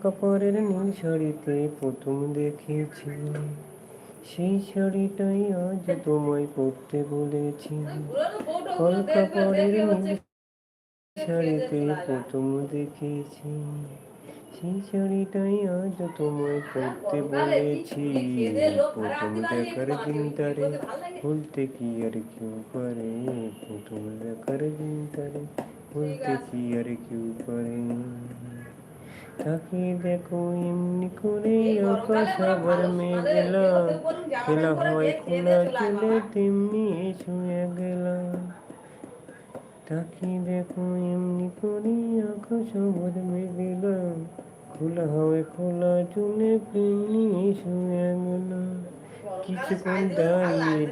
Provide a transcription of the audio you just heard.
কাপড়ের নীল শাড়িতে প্রথম দেখেছি, সেই শাড়িটাই আজ তোমায় পরতে বলেছি। কাপড়ের নীল শাড়িতে প্রথম দেখেছি, সেই শাড়িটাই আজ তোমায় পরতে বলেছি। প্রথম দেখার দিনটারে ভুলতে কি আর কেউ পারে, প্রথম দেখার দিনটারে ভুলতে কি আর কেউ পারে। তাকিয়ে দেখো এমনি করে আকাশ আবার মেঘলা, খেলা হয় খোলা চুলে তেমনি শুয়ে গেলাম। তাকিয়ে দেখো এমনি করে আকাশ আবার মেঘলা, খোলা হয় খোলা চুলে তেমনি শুয়ে গেলাম। কিছুক্ষণ দাঁড়িয়ে